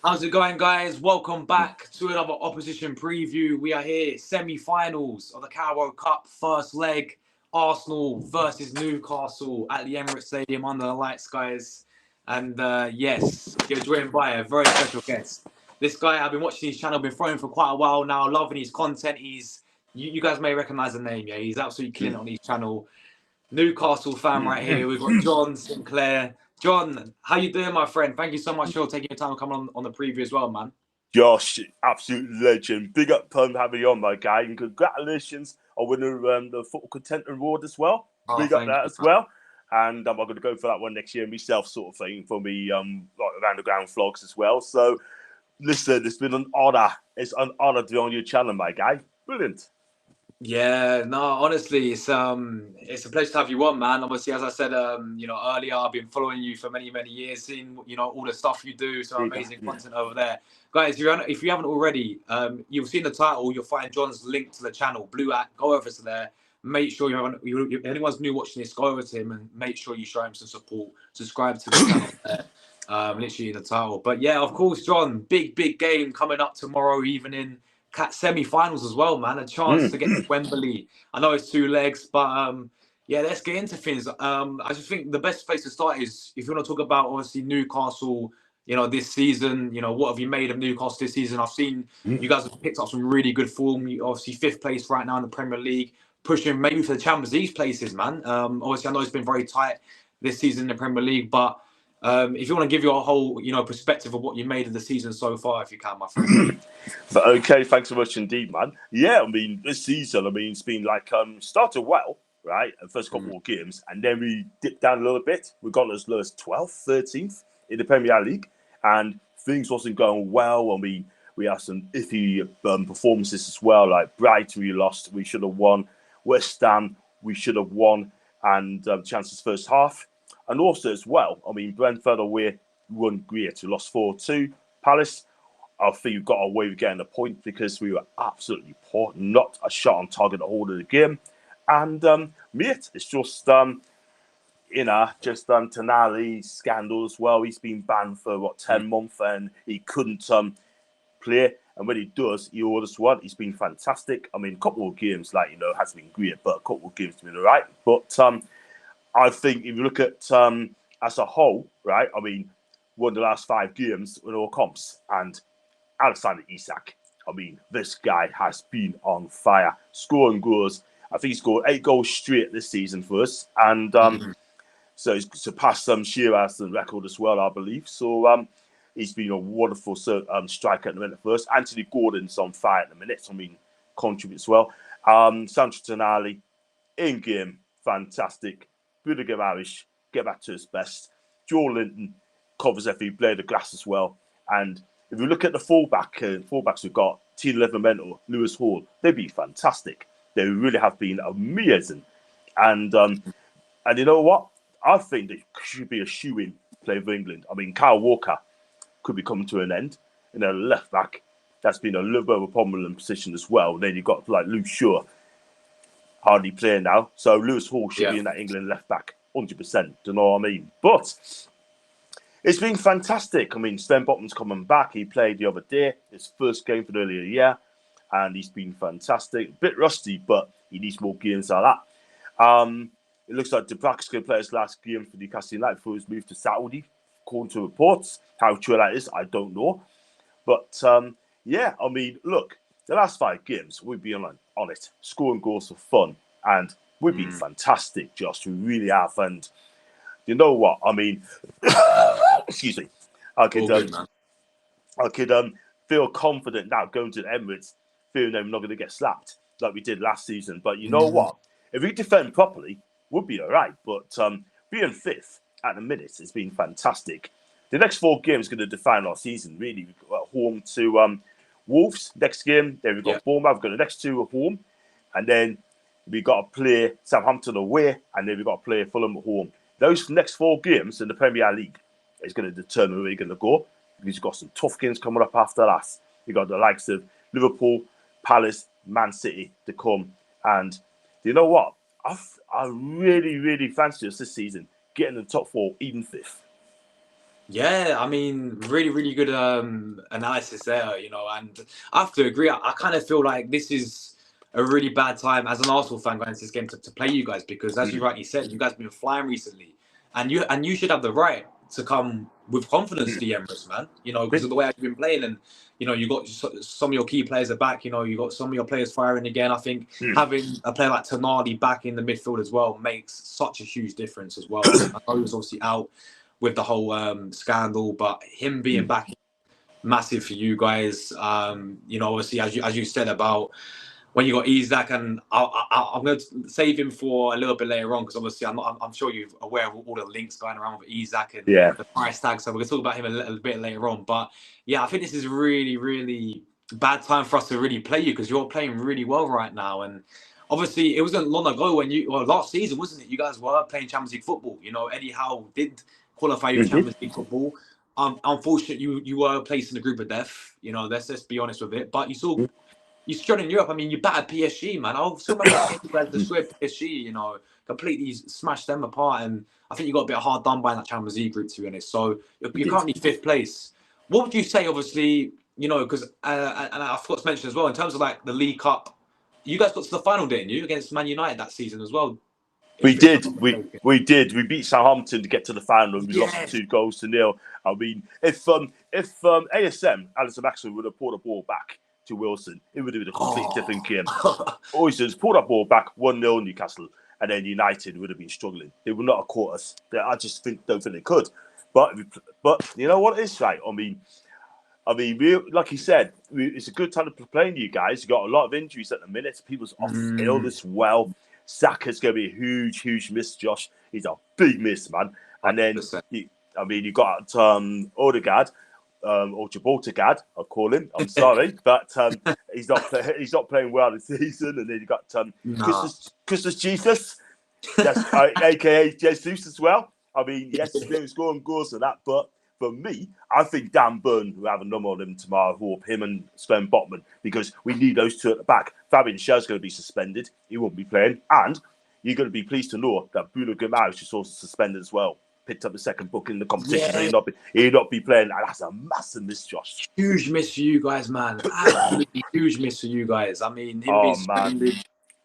How's it going, guys? Welcome back to another opposition preview. We are here, semi-finals of the Carabao Cup, first leg, Arsenal versus Newcastle at the Emirates Stadium under the lights, guys. And yes, you're joined by a very special guest. This guy, I've been watching his channel, been following for quite a while now, loving his content. You guys may recognize the name, yeah. He's absolutely killing it on his channel. Newcastle fan right here. We've got John Sinclair. John, how you doing, my friend? Thank you so much for taking your time to come on the preview as well, man. Josh, absolute legend. Big up having you on, my guy. And congratulations on winning the Football Content Award as well. Oh, Big up thank that you, as well. And I'm going to go for that one next year myself, sort of thing, for me, like around the ground vlogs as well. So, listen, it's been an honour. It's an honour to be on your channel, my guy. Brilliant. Yeah, no, honestly, it's a pleasure to have you on, man. Obviously, as I said, earlier, I've been following you for many years, seeing all the stuff you do. So amazing content over there, guys. If you haven't already, you'll see in the title, you'll find John's link to the channel, Blue App. Go over to there. Make sure if anyone's new watching this, go over to him and make sure you show him some support. Subscribe to the channel there. Literally in the title. But yeah, of course, John, big game coming up tomorrow evening. Semi-finals as well, man. A chance to get to Wembley. I know it's 2 legs, but yeah, let's get into things. I just think the best place to start is if you want to talk about obviously Newcastle. This season. What have you made of Newcastle this season? I've seen you guys have picked up some really good form. You obviously 5th place right now in the Premier League, pushing maybe for the Champions League places, man. Obviously, I know it's been very tight this season in the Premier League, but if you want to give your whole, perspective of what you made of the season so far, if you can, my friend. But okay, thanks so much indeed, man. Yeah, I mean, this season, it's been like started well, right? The first couple of games, and then we dipped down a little bit. We got as low as 12th, 13th in the Premier League, and things wasn't going well. I mean, we had some iffy performances as well, like Brighton we lost, we should have won. West Ham, we should have won, and chances first half. And also as well, I mean, Brentford away won great. We lost 4-2. Palace, I think we got away with getting a point because we were absolutely poor, not a shot on target the whole of the game. And mate, it's just Tonali scandal as well. He's been banned for 10 months and he couldn't play. And when he does, he always won. He's been fantastic. I mean, a couple of games, has been great, but a couple of games have been all right. But I think if you look at as a whole, right, I mean, won the last 5 games in all comps. And Alexander Isak, I mean, this guy has been on fire, scoring goals. I think he scored 8 goals straight this season for us. And so he's surpassed Shearer's record as well, I believe. So he's been a wonderful striker at the minute for us. Anthony Gordon's on fire at the minute. I mean, contributes well. Sandro Tonali, in-game, fantastic. Bruno Guimaraes, get back to his best. Joe Linton covers every blade of grass as well. And if you look at the fullbacks we've got, Tino Livramento, Lewis Hall, they've been fantastic. They really have been amazing. And you know what? I think they should be a shoe-in play for England. I mean, Kyle Walker could be coming to an end. In a left back, that's been a little bit of a problem in position as well. Then you've got like Luke Shaw, hardly playing now. So Lewis Hall should be in that England left back, 100%. Do you know what I mean? But it's been fantastic. I mean, Sven Botman's coming back. He played the other day, his first game for the earlier year, and he's been fantastic. A bit rusty, but he needs more games like that. It looks like Dubravka's going to play his last game for Newcastle United before he's moved to Saudi, according to reports. How true that is, I don't know. But, yeah, I mean, look, the last 5 games, we've been on it, scoring goals for fun, and we've been fantastic, Josh. We really have, and you know what? I mean, excuse me. I could feel confident now going to the Emirates, feeling they're not going to get slapped like we did last season. But you know what? If we defend properly, we'll be all right. But being 5th at the minute has been fantastic. The next 4 games are going to define our season, really. We've got home to Wolves next game. Then we've got Bournemouth. We've got the next 2 at home. And then we've got to play Southampton away. And then we've got to play Fulham at home. Those next 4 games in the Premier League is going to determine where you're going to go. Because you've got some tough games coming up after that. You've got the likes of Liverpool, Palace, Man City to come. And you know what? I really fancy us this season getting in the top 4, even 5th. Yeah, I mean, really, really good analysis there, and I have to agree. I kind of feel like this is a really bad time as an Arsenal fan going into this game to play you guys because, as you rightly said, you guys have been flying recently, and you should have the right to come with confidence to the Emirates, man. Because of the way you've been playing, and you got some of your key players are back. You got some of your players firing again. I think having a player like Tonali back in the midfield as well makes such a huge difference as well. I know he was obviously out with the whole scandal, but him being back massive for you guys. Obviously as you said about when you got Isaac, and I'm going to save him for a little bit later on because obviously I'm sure you're aware of all the links going around with Isaac and the price tag. So we're going to talk about him a little bit later on. But yeah, I think this is really, really bad time for us to really play you because you're playing really well right now. And obviously, it wasn't long ago when last season, wasn't it? You guys were playing Champions League football. Eddie Howe did qualify you for Champions League football. Unfortunately, you were placed in the group of death. Let's just be honest with it. But you stood in Europe. I mean, you battered PSG, man. I still remember that game you guys destroyed PSG. Completely smashed them apart. And I think you got a bit hard done by in that Champions League group, to be honest. So you're currently fifth place. What would you say, obviously, because and I forgot to mention as well, in terms of like the League Cup, you guys got to the final, didn't you, against Man United that season as well? We did. We did. We beat Southampton to get to the final, and we lost 2-0. I mean, if ASM, Alison Maxwell, would have pulled the ball back to Wilson, it would have been a completely different game. Oysters pulled that ball back 1-0 Newcastle, and then United would have been struggling. They would not have caught us. I just don't think they could. But you know what? It's right. I mean, like you said, it's a good time to play you guys. You got a lot of injuries at the minute. People's off ill as well. Saka's going to be a huge, huge miss, Josh. He's a big miss, man. And then, you got Odegaard, or Gibraltar, I'll call him. I'm sorry, but he's not playing well this season. And then you got Christus Jesus, aka Jesus as well. I mean, yes, he's been scoring goals and that, but for me, I think Dan Burn will have a number on him tomorrow, him and Sven Botman, because we need those two at the back. Fabian Schell's going to be suspended. He won't be playing. And you're going to be pleased to know that Bruno Guimaraes is also suspended as well. Picked up the second book in the competition. Yeah. He'll not be playing. And that's a massive miss, Josh. Huge miss for you guys, man. Absolutely huge miss for you guys. I mean, him being suspended.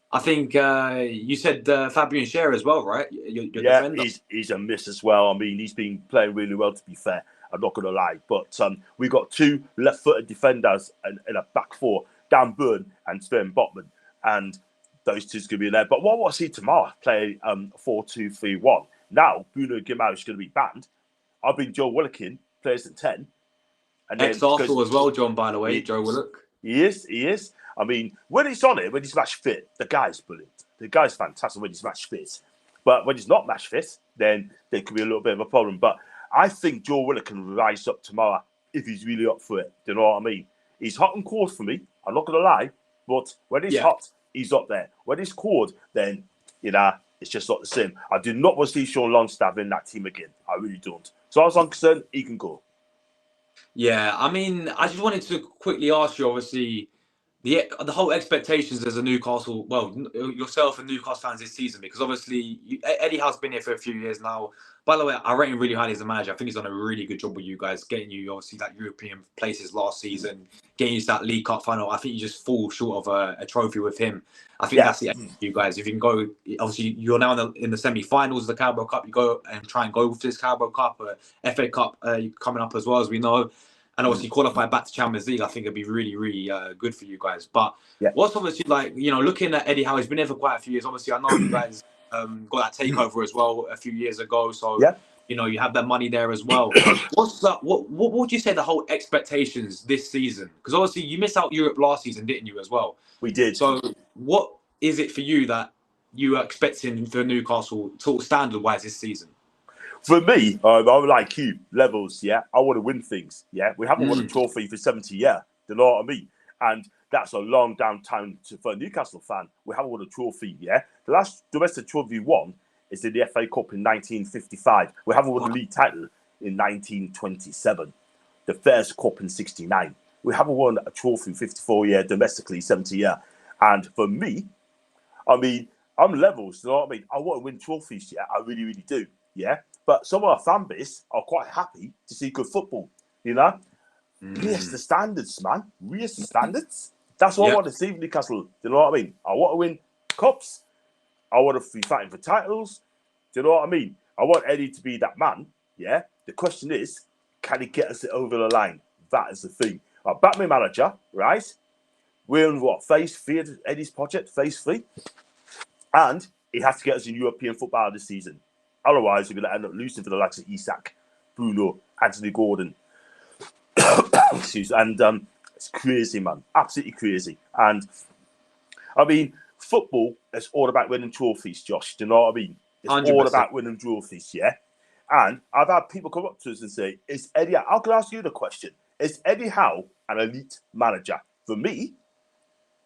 I think you said Fabian Schär as well, right? Your defender. He's a miss as well. I mean, he's been playing really well, to be fair. I'm not going to lie. But we got two left-footed defenders in a back four, Dan Burn and Sven Botman. And those two's going to be there. But what will I see tomorrow? Play 4-2-3-1. Now, Bruno Guimaraes is going to be banned. I think Joe Willock plays at 10. Ex-Arsenal as well, John, by the way, Joe Willock. He is. I mean, when he's on it, when he's match fit, the guy's brilliant. The guy's fantastic when he's match fit. But when he's not match fit, then there could be a little bit of a problem. But I think Joe Willock can rise up tomorrow if he's really up for it. Do you know what I mean? He's hot and cold for me. I'm not going to lie. But when he's hot, he's up there. When he's cold, then, it's just not the same. I do not want to see Sean Longstaff in that team again. I really don't. So as I'm concerned, he can go. Yeah, I mean, I just wanted to quickly ask you, obviously, the whole expectations as a Newcastle, yourself and Newcastle fans this season, because obviously Eddie Howe's been here for a few years now. By the way, I rate him really highly as a manager. I think he's done a really good job with you guys, getting you obviously that European places last season, getting you to that League Cup final. I think you just fall short of a trophy with him. I think that's the end for you guys. If you can go, obviously you're now in the semi-finals of the Carabao Cup. You go and try and go with this Carabao Cup, FA Cup coming up as well, as we know. And obviously qualify back to Champions League, I think it'd be really, really good for you guys. But what's obviously like, looking at Eddie Howe, he's been here for quite a few years. Obviously, I know you guys got that takeover as well a few years ago. So, you have that money there as well. What would you say the whole expectations this season? Because obviously you missed out Europe last season, didn't you, as well? We did. So what is it for you that you are expecting for Newcastle standard-wise this season? For me, I'm like you, levels, I want to win things, We haven't won a trophy for 70 years, you know what I mean? And that's a long down time for a Newcastle fan. We haven't won a trophy, The last domestic trophy we won is in the FA Cup in 1955. We haven't won the league title in 1927. The first cup in 69. We haven't won a trophy 54 years, domestically 70 years. And for me, I mean, I'm levels, you know what I mean? I want to win trophies, I really, really do, But some of our fan base are quite happy to see good football, you know? Raise the standards, man. Raise the standards. That's what I want to see from Newcastle. Do you know what I mean? I want to win cups. I want to be fighting for titles. Do you know what I mean? I want Eddie to be that man, yeah? The question is, can he get us over the line? That is the thing. Our Batman manager, right? We're in what? Phase 3 of Eddie's project? Phase 3? And he has to get us in European football this season. Otherwise, we're going to end up losing for the likes of Isak, Bruno, Anthony Gordon. And it's crazy, man. Absolutely crazy. And, I mean, football is all about winning trophies, Josh. Do you know what I mean? It's 100%. all about winning trophies, yeah? And I've had people come up to us and say, is Eddie... I can ask you the question. Is Eddie Howe an elite manager? For me,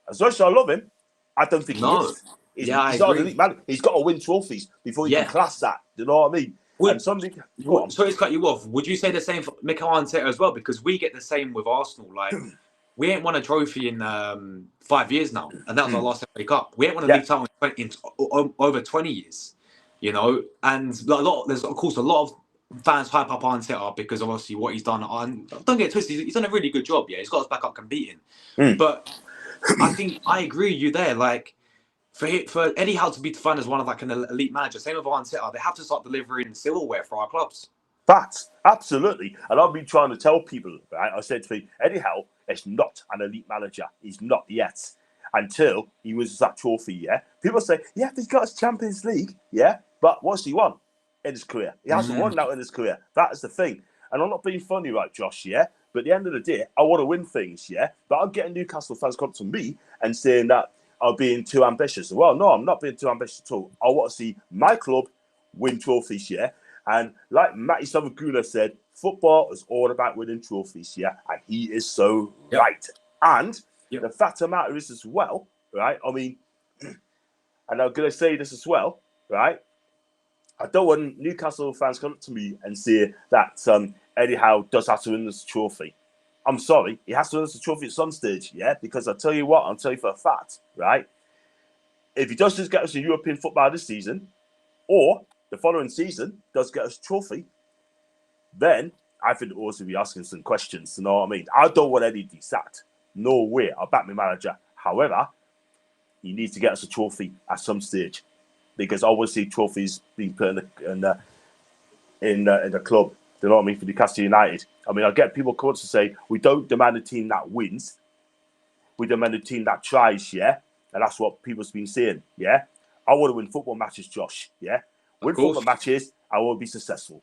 as much as I love him, I don't think he is. He's not an elite manager. He's got to win trophies before he can class that. Do you know what I mean? Sorry to cut you off. Would you say the same for Mikel Arteta as well? Because we get the same with Arsenal. Like, we ain't won a trophy in 5 years now, and that was our last FA Cup. We ain't won a league title in over 20 years, you know. And there's of course a lot of fans hype up Arteta because obviously what he's done. Don't get it twisted, he's done a really good job. Yeah, he's got us back up competing. But I think I agree with you there. Like, for Eddie Howe to be defined as one of like an elite manager, same with Arteta, they have to start delivering silverware for our clubs. Facts, absolutely. And I've been trying to tell people, right? I said to me, Eddie Howe is not an elite manager. He's not yet. Until he wins that trophy, yeah? People say, yeah, he's got his Champions League, yeah? But what's he won in his career? He hasn't won that in his career. That is the thing. And I'm not being funny, right, Josh, yeah? But at the end of the day, I want to win things, yeah? But I'm getting Newcastle fans come to me and saying that I'm being too ambitious. Well, no, I'm not being too ambitious at all. I want to see my club win trophies, yeah? And like Matty Savagula said, football is all about winning trophies, yeah? And he is so right. And the fact of the matter is as well, right? I mean, and I'm going to say this as well, right? I don't want Newcastle fans come up to me and say that Eddie Howe does have to win this trophy. I'm sorry, he has to win this trophy at some stage, yeah? Because I'll tell you what, I'll tell you for a fact, right? If he does just get us a European football this season, or the following season does get us a trophy, then I think we'll also be asking some questions, you know what I mean? I don't want Eddie to be sacked. No way, I'll back my manager. However, he needs to get us a trophy at some stage. Because I want to see trophies being put in the club. You know what I mean? For Newcastle United. I mean, I get people come to say, we don't demand a team that wins. We demand a team that tries, yeah? And that's what people's been saying, yeah? I want to win football matches, Josh, yeah? Win football matches, I will be successful.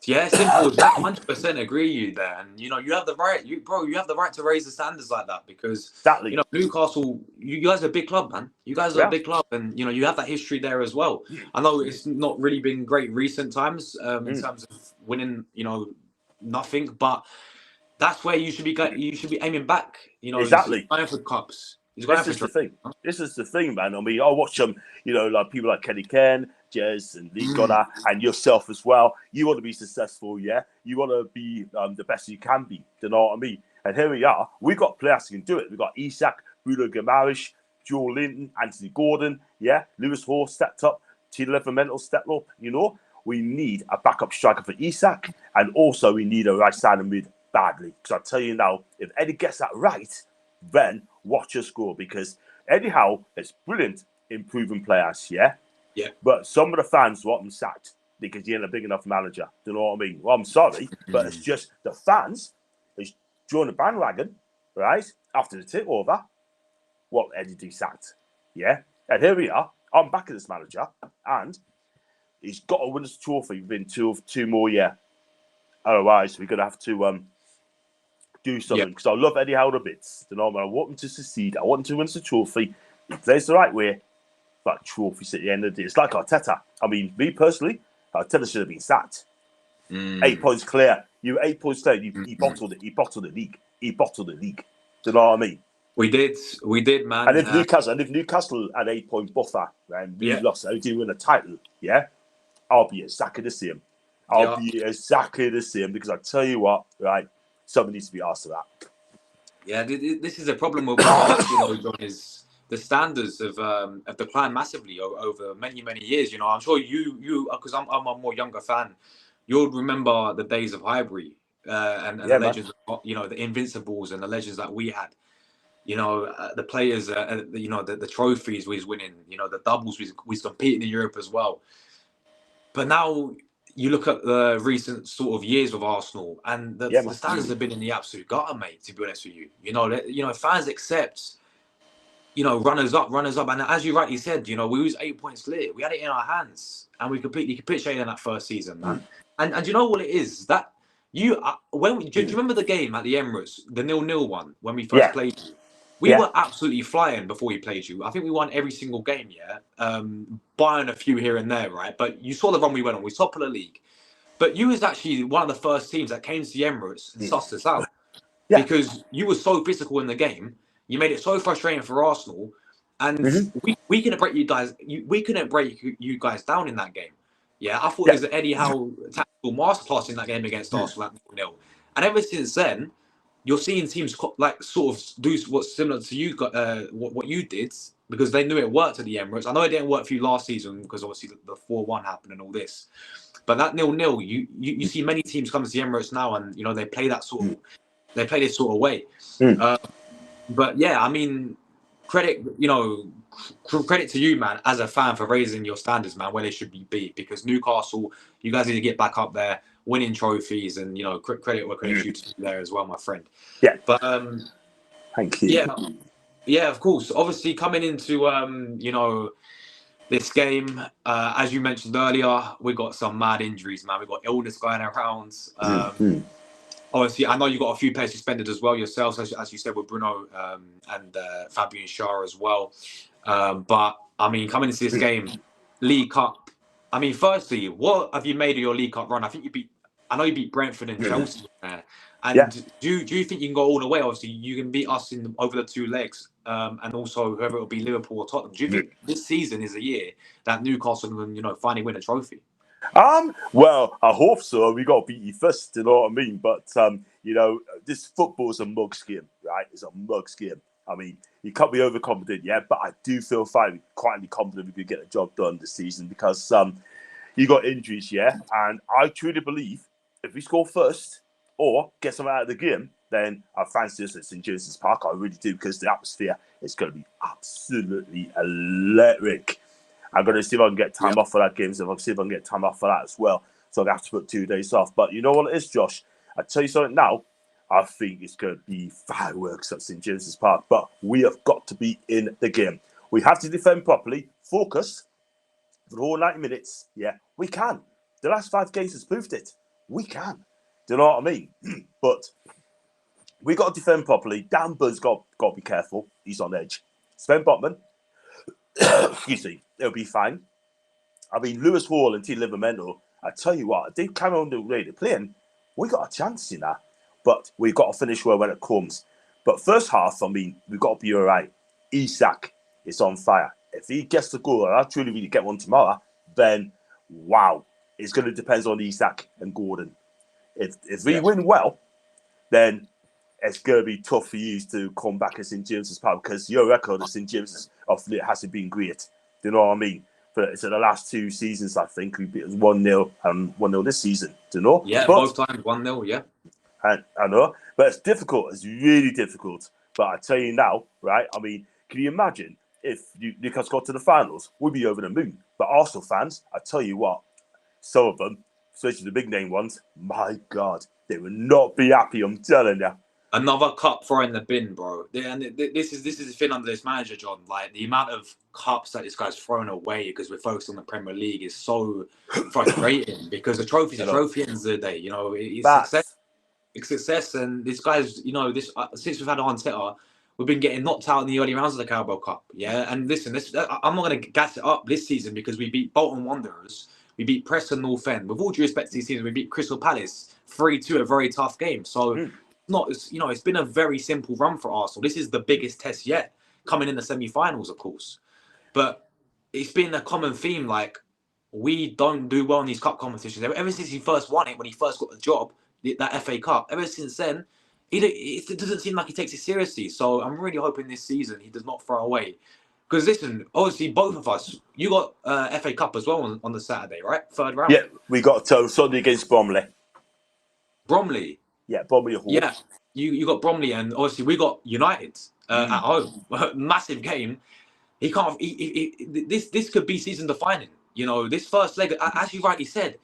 Yeah, simple as that. 100% agree with you there. And, you know, you have the right, you have the right to raise the standards like that because, you know, Newcastle, you guys are a big club, man. You guys are a big club and, you know, you have that history there as well. I know it's not really been great recent times in terms of winning, you know, nothing, but that's where you should be aiming back, you know, going for cups. This is the thing. This is the thing, man. I mean, I watch them, you know, like people like Kenny Ken, Jez, and Lee Gunnar, and yourself as well. You want to be successful, yeah? You want to be the best you can be. Do you know what I mean? And here we are. We've got players who can do it. We've got Isak, Bruno Guimaraes, Joel Linton, Anthony Gordon, yeah? Lewis Hall stepped up. Tito Livramento stepped up, you know? We need a backup striker for Isak, and also we need a right side and mid badly. Because I tell you now, if Eddie gets that right, then watch us score because Eddie Howe is brilliant in improving players, yeah? Yeah. But some of the fans want him sacked because he ain't a big enough manager. Do you know what I mean? Well, I'm sorry, but it's just the fans is joined the bandwagon, right? After the takeover, what Eddie D sacked, yeah? And here we are. I'm back at this manager, and he's got to win this trophy within two more years. Otherwise, we're going to have to do something because I love Eddie Howe a bit. You know, I want him to succeed. I want him to win the trophy. He plays the right way, but trophies at the end of the day. It's like Arteta. I mean, me personally, Arteta should have been sacked. 8 points clear. You were 8 points clear. He bottled it. He bottled the league. He bottled the league. Do you know what I mean? We did, man. And if Newcastle had 8 point buffer and we lost, I didn't win a title. Yeah, I'll be exactly the same. I'll be exactly the same because I tell you what, right? Somebody needs to be asked of that. Yeah, this is a problem with Arsenal, John, is the standards have declined massively over many, many years. You know, I'm sure you because I'm a more younger fan, you'll remember the days of Highbury and the legends, you know, the Invincibles and the legends that we had. You know, the players, you know, the trophies we was winning, you know, the doubles we was competing in Europe as well. But now you look at the recent sort of years of Arsenal, and the standards have been in the absolute gutter, mate. To be honest with you, you know, fans accept, you know, runners up, and as you rightly said, you know, we was 8 points clear. We had it in our hands, and we completely capitulated in that first season, man. And do you know what it is that do you remember the game at the Emirates, the 0-0 one when we first played you? We were absolutely flying before we played you. I think we won every single game, barring a few here and there, right? But you saw the run we went on. We top of the league. But you was actually one of the first teams that came to the Emirates and sussed us out. Because you were so physical in the game. You made it so frustrating for Arsenal. And we couldn't break you guys. We couldn't break you guys down in that game. Yeah, I thought it was an Eddie Howe tactical masterclass in that game against Arsenal at 0-0. And ever since then, you're seeing teams like sort of do what's similar to you, what you did, because they knew it worked at the Emirates. I know it didn't work for you last season because obviously the 4-1 happened and all this. But that 0-0, you see many teams come to the Emirates now, and you know they play that sort of this sort of way. But yeah, I mean, credit to you, man, as a fan for raising your standards, man, where they should be. Because Newcastle, you guys need to get back up there, winning trophies, and you know, credit where credit you to there as well, my friend. Yeah. But thank you. Yeah, of course. Obviously, coming into you know, this game, as you mentioned earlier, we got some mad injuries, man. We got illness going around. Obviously, I know you got a few players suspended as well yourselves, as you said with Bruno and Fabian Schär as well. But I mean, coming into this game, League Cup. I mean, firstly, what have you made of your League Cup run? I know you beat Brentford and Chelsea there. And do you think you can go all the way? Obviously, you can beat us over the 2 legs, and also whoever it will be, Liverpool or Tottenham. Do you think this season is a year that Newcastle can, you know, finally win a trophy? Well, I hope so. We got to beat you first, you know what I mean? But you know, this football is a mug's game, right? It's a mug's game. I mean, you can't be overconfident, but I do feel quietly confident we could get the job done this season because you got injuries, and I truly believe if we score first or get something out of the game, then I fancy us at St James's Park. I really do, because the atmosphere is going to be absolutely electric. I'm going to see if I can get time off for that game. So if I can see if I can get time off for that as well. So I have to put 2 days off. But you know what it is, Josh? I tell you something now. I think it's going to be fireworks at St James's Park. But we have got to be in the game. We have to defend properly, focus for the whole 90 minutes. Yeah, we can. The last 5 games has proved it. We can. Do you know what I mean? But we got to defend properly. Dan Bunn's got to be careful. He's on edge. Sven Botman, excuse me, it'll be fine. I mean, Lewis Hall and T. Livramento, I tell you what, if they carry on the way they're playing, we got a chance, you know. But we've got to finish well when it comes. But first half, I mean, we've got to be all right. Isak is on fire. If he gets the goal, and I truly really get one tomorrow, then wow, it's going to depend on Isak and Gordon. If we win well, then it's going to be tough for you to come back at St James's Park, because your record at St James's hasn't been great. Do you know what I mean? But so the last 2 seasons, I think we beat 1-0 and 1-0 this season. Do you know? Yeah, both times 1-0. Yeah. I know, but it's difficult. It's really difficult. But I tell you now, right? I mean, can you imagine if Newcastle got to the finals? We'd be over the moon. But Arsenal fans, I tell you what, some of them, especially the big name ones, my God, they would not be happy. I'm telling you. Another cup thrown in the bin, bro. And this is the thing under this manager, John. Like, the amount of cups that this guy's thrown away because we're focused on the Premier League is so frustrating. Because the trophy's a trophy at the end of the day. You know, it's success, and this guy's, you know, this since we've had Arteta, we've been getting knocked out in the early rounds of the Carabao Cup. Yeah, and listen, I'm not going to gas it up this season because we beat Bolton Wanderers, we beat Preston North End. With all due respect to these teams, we beat Crystal Palace 3-2, a very tough game. So. It's been a very simple run for Arsenal. This is the biggest test yet, coming in the semi-finals, of course. But it's been a common theme, like, we don't do well in these cup competitions. Ever since he first won it, when he first got the job, that FA Cup, ever since then, it doesn't seem like he takes it seriously. So I'm really hoping this season he does not throw away. Because listen, obviously both of us, you got FA Cup as well on the Saturday, right? Third round. Yeah, we got Sunday against Bromley. Bromley. Yeah, Bromley Hall. Yeah, you got Bromley, and obviously we got United at home. Massive game. He can't. This could be season defining. You know, this first leg, as you rightly said,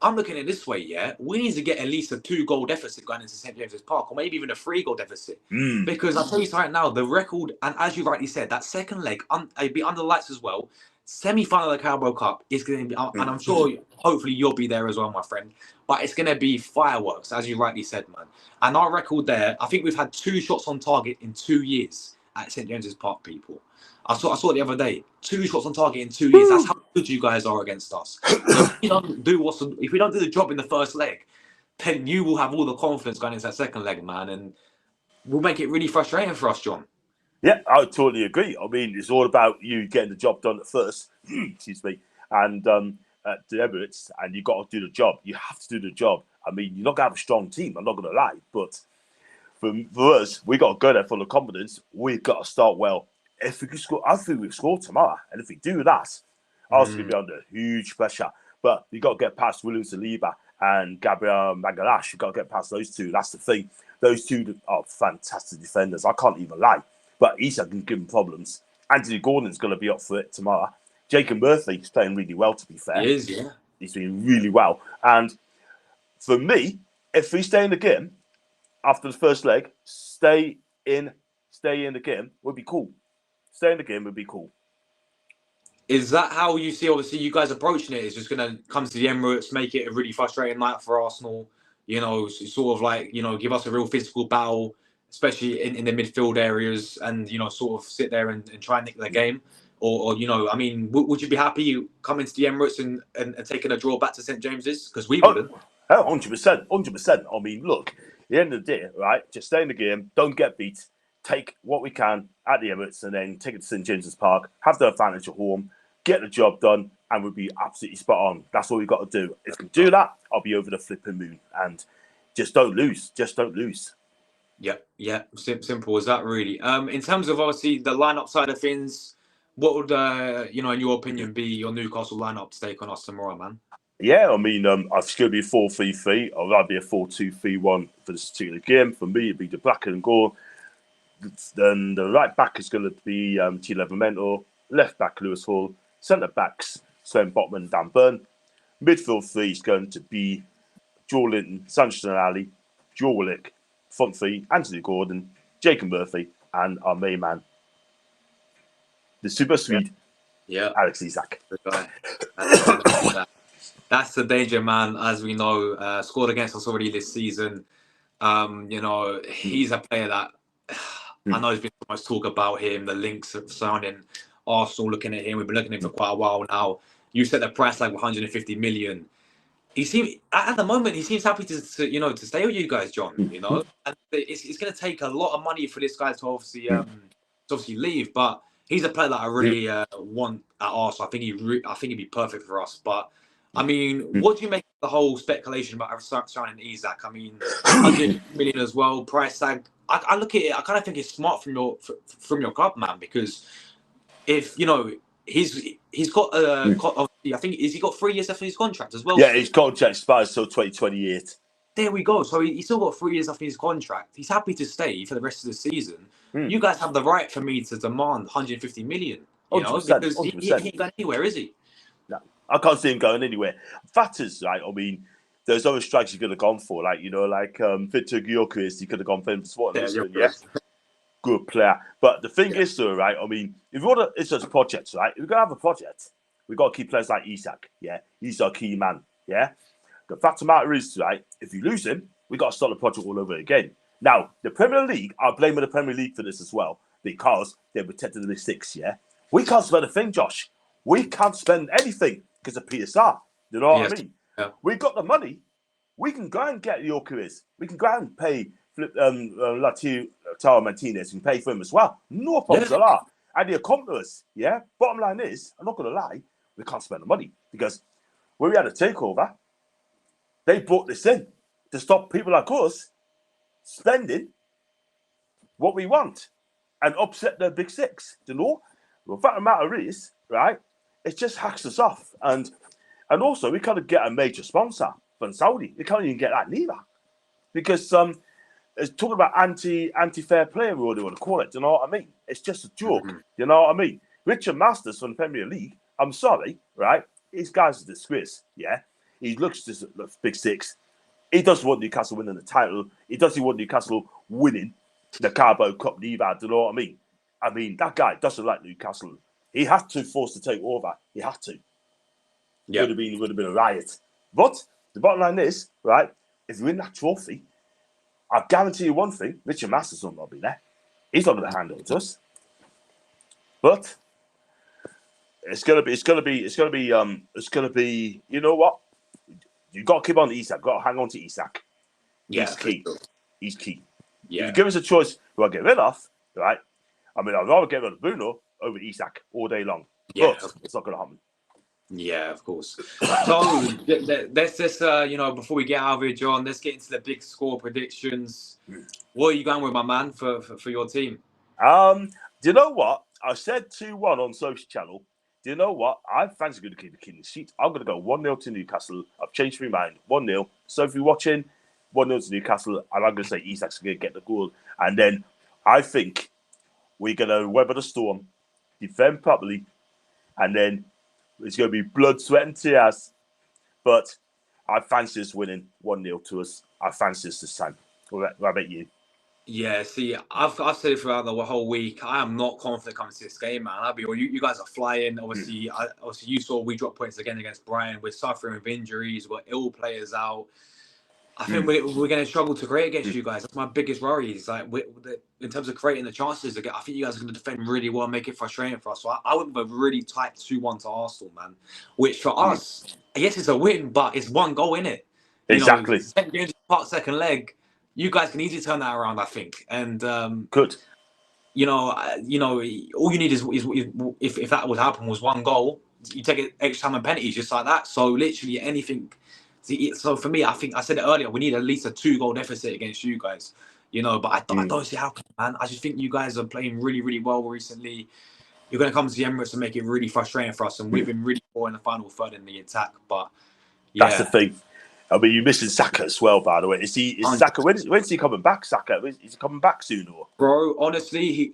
I'm looking at it this way. Yeah, we need to get at least a 2-goal deficit going into St James's Park, or maybe even a 3-goal deficit. Because I'll tell you right now, the record, and as you rightly said, that second leg, it'd be under the lights as well. Semi-final of the Carabao Cup is going to be, and I'm sure, hopefully, you'll be there as well, my friend. But it's going to be fireworks, as you rightly said, man. And our record there, I think we've had 2 shots on target in 2 years at St James's Park, people. I saw it the other day. 2 shots on target in 2 years. That's how good you guys are against us. So if we don't do the job in the first leg, then you will have all the confidence going into that second leg, man, and we'll make it really frustrating for us, John. Yeah, I totally agree. I mean, it's all about you getting the job done at first, excuse me, and at the Emirates, and you got to do the job. You have to do the job. I mean, you're not going to have a strong team, I'm not going to lie, but for us, we got to go there full of confidence. We've got to start well. If we can score, I think we've scored tomorrow, and if we do that, Arsenal will be under huge pressure. But you got to get past William Saliba and Gabriel Magalhaes. You got to get past those two. That's the thing. Those two are fantastic defenders. I can't even lie. But Isak can give him problems. Anthony Gordon's going to be up for it tomorrow. Jacob Murphy is playing really well, to be fair. He is, yeah. He's doing really well. And for me, if we stay in the game after the first leg, stay in the game would be cool. Stay in the game would be cool. Is that how you see, obviously, you guys approaching it? It's just going to come to the Emirates, make it a really frustrating night for Arsenal, you know, sort of like, you know, give us a real physical battle, especially in the midfield areas, and, you know, sort of sit there and try and nick the game? Or you know, I mean, would you be happy coming to the Emirates and taking a draw back to St James's? Because we wouldn't. 100%. 100%. I mean, look, at the end of the day, right, just stay in the game, don't get beat, take what we can at the Emirates and then take it to St James's Park, have the advantage at home, get the job done, and we'll be absolutely spot on. That's all we've got to do. If we do that, I'll be over the flipping moon. And just don't lose. Just don't lose. Yeah. Simple as that, really. In terms of, obviously, the lineup side of things, what would, you know, in your opinion, be your Newcastle lineup to take on us tomorrow, man? Yeah, I mean, I think it's going to be a 4-3-3. Or that'd be a 4-2-3-1 for this particular game. For me, it'd be the black and goal. Then the right back is going to be T. Livramento, left back Lewis Hall, centre backs Sven Botman, Dan Burn. Midfield 3 is going to be Joe Linton, Sanchez and Ali, Joe Willock. Front 3, Anthony Gordon, Jacob Murphy, and our main man, the super sweet Alex Isak. That's the danger, man. As we know, scored against us already this season. You know, he's a player that I know there's been so much talk about him, the links surrounding Arsenal, looking at him. We've been looking at him for quite a while now. You set the price like 150 million. He seems at the moment he seems happy to you know, to stay with you guys, John. You know, and it's going to take a lot of money for this guy to obviously leave. But he's a player that I really want at Arsenal. I think he'd be perfect for us. But I mean, what do you make of the whole speculation about signing Isak? I mean, 100 million as well, price tag. I look at it. I kind of think it's smart from your club, man, because if you know. He's got obviously, I think, has he got 3 years left of his contract as well? Yeah, his contract expires till 2028. There we go. So he's still got 3 years left of his contract. He's happy to stay for the rest of the season. You guys have the right for me to demand 150 million. You know, because he ain't going anywhere, is he? No, I can't see him going anywhere. Fatters, right? I mean, there's other strikes he could have gone for, like, you know, like Victor Gyökeres, he could have gone for him for Sporting. Good player. But the thing is, though, right? I mean, if you want to, it's just projects, right? If we're going to have a project, we've got to keep players like Isak, yeah? He's our key man, yeah? The fact of the matter is, right, if you lose him, we've got to start the project all over again. Now, the Premier League, I blame the Premier League for this as well, because they're protected in the six, yeah? We can't spend a thing, Josh. We can't spend anything because of PSR. You know what I mean? Yeah. We've got the money. We can go and get Gyökeres. We can go and pay Lautaro Martinez and pay for him as well. No problems at all. And he'll come to us, yeah? Bottom line is, I'm not going to lie, we can't spend the money because when we had a takeover, they brought this in to stop people like us spending what we want and upset the big six. You know, the fact of the matter is, right? It just hacks us off, and also we can't get a major sponsor from Saudi. We can't even get that neither, because it's talking about anti-fair play, or what they want to call it. Do you know what I mean? It's just a joke. You know what I mean? Richard Masters from the Premier League. I'm sorry, right? This guy's a disgrace. Yeah, he looks just big six. He doesn't want Newcastle winning the title. He doesn't want Newcastle winning the Carabao Cup neither. Do you know what I mean? I mean, that guy doesn't like Newcastle. He had to force to take over. He had to. Yeah. It would have been a riot. But the bottom line is, right, if you win that trophy, I guarantee you one thing, Richard Masters will not be there. He's not going to hand it to us. But it's gonna be, you know what? You've got to keep on to Isak. Got to hang on to Isak. Yeah, He's key. sure. He's key. Yeah. If you give us a choice who I get rid of, right? I mean, I'd rather get rid of Bruno over Isak all day long. Yeah, but it's not going to happen. Yeah, of course. So let's just, before we get out of here, John, let's get into the big score predictions. What are you going with, my man, for your team? Do you know what? I said 2-1 on social channel. Do you know what? I fancy going to keep the clean sheet. I'm going to go 1-0 to Newcastle. I've changed my mind. 1-0. So if you're watching, 1-0 to Newcastle, and I'm going to say Isak's going to get the goal. And then I think we're going to weather the storm, defend properly, and then it's going to be blood, sweat, and tears. But I fancy us winning 1-0 to us. I fancy us this time. What about you? Yeah, see, I've said it throughout the whole week. I am not confident coming to this game, man. You guys are flying. Obviously, you saw we dropped points again against Brighton. We're suffering with injuries. We've got ill players out. I think we're going to struggle to create against you guys. That's my biggest worry. Is like in terms of creating the chances again. I think you guys are going to defend really well, make it frustrating for us. So I went with a really tight 2-1 to Arsenal, man. Which for us, yes, it's a win, but it's one goal in it. Exactly. Second leg. You guys can easily turn that around, I think. And good. All you need is if that would happen was one goal, you take it extra time and penalties just like that. So literally anything. So for me, I think I said it earlier. We need at least a 2-goal deficit against you guys. But I don't see how, man. I just think you guys are playing really, really well recently. You're going to come to the Emirates and make it really frustrating for us, and we've been really poor in the final third in the attack. But yeah, that's the thing. I mean, you're missing Saka as well, by the way. Is Saka? When's he coming back? Saka? Is he coming back soon, or? Bro, honestly,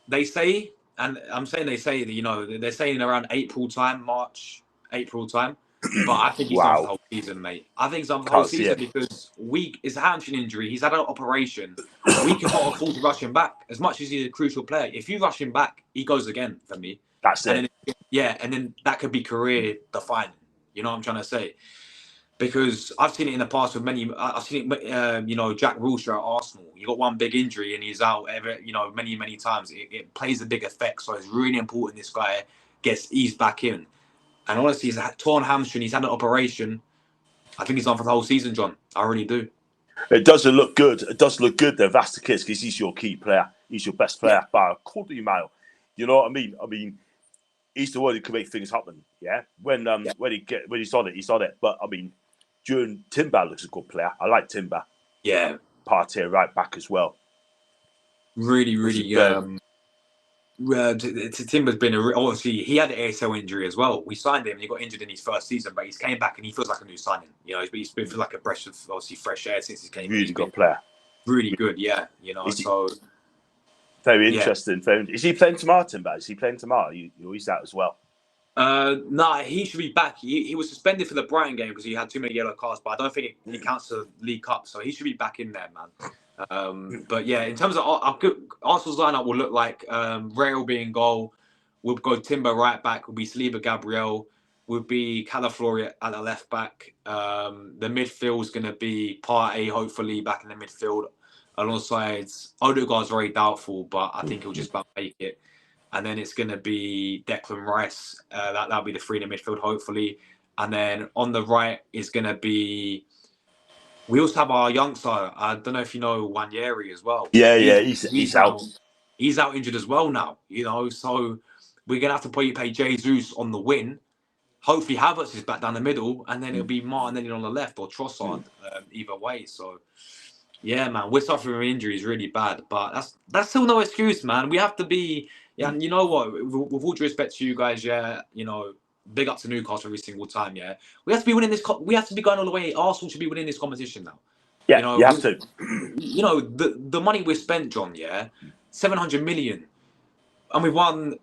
they say, and I'm saying they say that they're saying around April time. But I think he's done for the whole season, mate. I think he's done for the whole season because it's a hamstring injury. He's had an operation. We cannot afford to rush him back as much as he's a crucial player. If you rush him back, he goes again for me. That's it. And then that could be career defining. You know what I'm trying to say? Because I've seen it in the past with many. I've seen it, Jack Wilshere at Arsenal. He got one big injury and he's out. Many times. It plays a big effect. So it's really important this guy gets eased back in. And honestly, he's a torn hamstring. He's had an operation. I think he's on for the whole season, John. I really do. It doesn't look good. It does look good there, Vasquez, because he's your key player. He's your best player by a quarter mile. You know what I mean? I mean, he's the one who can make things happen. Yeah. When he's on it. But I mean, Timber looks a good player. I like Timber. Yeah. Partey right back as well. Really. Timber's been obviously he had an ACL injury as well. We signed him and he got injured in his first season, but he's came back and he feels like a new signing. He's been like a breath of obviously fresh air since he came. Really good player. Really good, yeah. Very interesting. Is he playing tomorrow, Timber? Is he playing tomorrow? He's out as well. No, he should be back. He was suspended for the Brighton game because he had too many yellow cards, but I don't think it counts the League Cup, so he should be back in there, man. But yeah, in terms of Arsenal's lineup will look like Ray will be in goal. We'll go Timber right back. Will be Saliba, Gabriel. Will be Calaflori at the left back. The midfield is going to be Partey, hopefully back in the midfield. Alongside Odegaard's very doubtful, but I think he'll just about make it. And then it's going to be Declan Rice. That'll be the three in the midfield, hopefully. And then on the right is going to be. We also have our youngster. I don't know if you know Wanyeri as well. Yeah, he's out. He's out injured as well now. So we're gonna have to pay Jesus on the win. Hopefully Havertz is back down the middle, and then it'll be Martinelli on the left or Trossard. Either way. So Yeah, man, we're suffering from injuries really bad, but that's still no excuse, man. We have to be, yeah, and you know what? With all due respect to you guys, yeah, you know, big up to Newcastle every single time, yeah. We have to be winning this. We have to be going all the way. Arsenal should be winning this competition now. You Yeah, know, you have to. you know the money we've spent, John, yeah, 700 million, and we've won.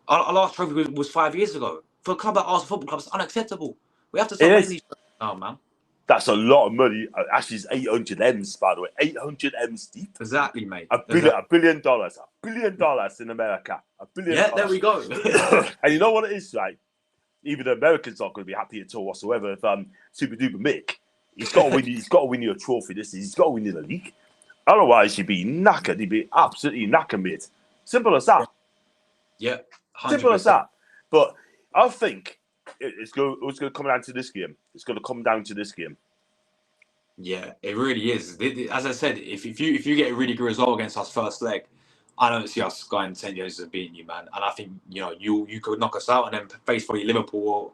Our last trophy was 5 years ago. For a club like Arsenal Football Club, it's unacceptable. We have to It start winning is. these now, man. That's a lot of money. Actually, it's 800 M's, by the way. 800 M's deep. Exactly, mate. $1 billion. $1 billion in America. $1 billion. Yeah, there we go. And you know what it is, right? Even the Americans aren't going to be happy at all whatsoever. If Super Duper Mick, he's got to win. He's got to win you a trophy. He's got to win you the league. Otherwise, you'd be knackered. You'd be absolutely knackered, mate. Simple as that. Yeah, 100%. Simple as that. But I think it's going to come down to this game. It's going to come down to this game. Yeah, it really is. As I said, if you get a really good result against us first leg, I don't see us going St James's and beating you, man. And I think you could knock us out and then face probably Liverpool, or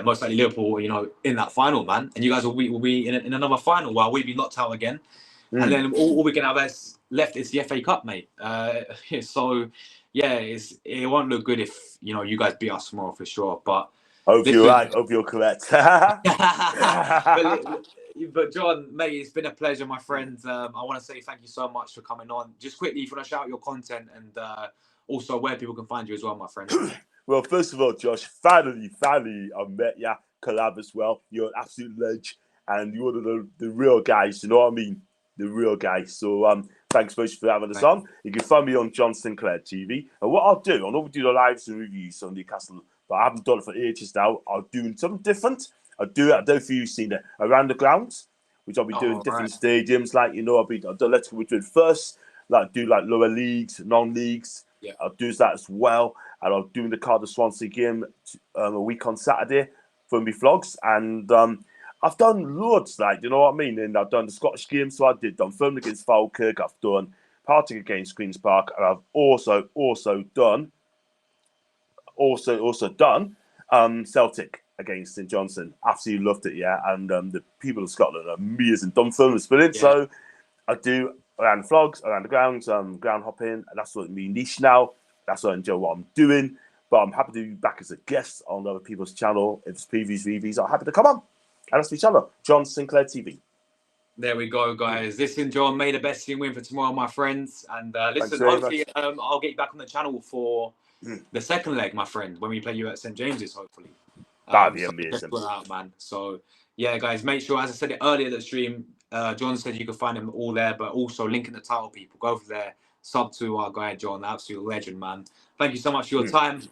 most likely Liverpool, in that final, man. And you guys will be in another final while we be knocked out again. And then all we can have left is the FA Cup, mate. So yeah, it won't look good if you guys beat us tomorrow for sure. But hope you're right. Hope you're correct. But John, mate, it's been a pleasure, my friend. I want to say thank you so much for coming on. Just quickly, if you want to shout out your content and also where people can find you as well, my friend. Well, first of all, Josh, finally, I've met you, collab as well. You're an absolute ledge, and you're the real guys. You know what I mean? The real guys. So thanks so much for having us on. You can find me on John Sinclair TV. And what I'll do, I'll do the lives and reviews on Newcastle, but I haven't done it for ages now. I'll do something different. I'll do it. I don't know if you've seen it around the grounds, which I'll be doing different stadiums. Like I'll do Let's Go Madrid first. Like do like lower leagues, non-leagues. Yeah. I'll do that as well, and I'll do the Cardiff Swansea game a week on Saturday for me vlogs. And I've done loads, like you know what I mean. And I've done the Scottish game, so I did Dunfermline against Falkirk. I've done Partick against Queens Park, and I've also done Celtic against St Johnstone. Absolutely loved it, yeah. And the people of Scotland are amazing. Dunfermline was brilliant. Yeah. So I do around the vlogs, around the grounds, ground hopping, and that's what me niche now. That's what I enjoy what I'm doing. But I'm happy to be back as a guest on other people's channel. If it's previous reviews, I'm happy to come on. And that's my channel, John Sinclair TV. There we go, guys. Listen, John, may the best team win for tomorrow, my friends. And listen, hopefully I'll get you back on the channel for the second leg, my friend, when we play you at St James's, hopefully. That'd be amazing. Out, man. So, yeah, guys, make sure, as I said it earlier in the stream, John said you can find them all there, but also link in the title, people. Go over there, sub to our guy, John, absolute legend, man. Thank you so much for your time.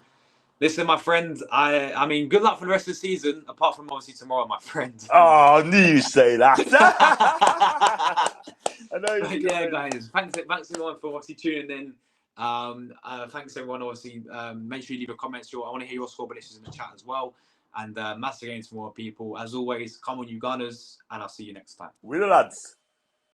Listen, my friend, I mean, good luck for the rest of the season, apart from obviously tomorrow, my friend. Oh, I knew you'd say that. I know. Yeah, guys, thanks everyone for obviously tuning in. Thanks everyone, obviously. Make sure you leave a comment. I want to hear your score predictions in the chat as well. And massive games for more people. As always, come on, you Gunners, and I'll see you next time. We're the lads.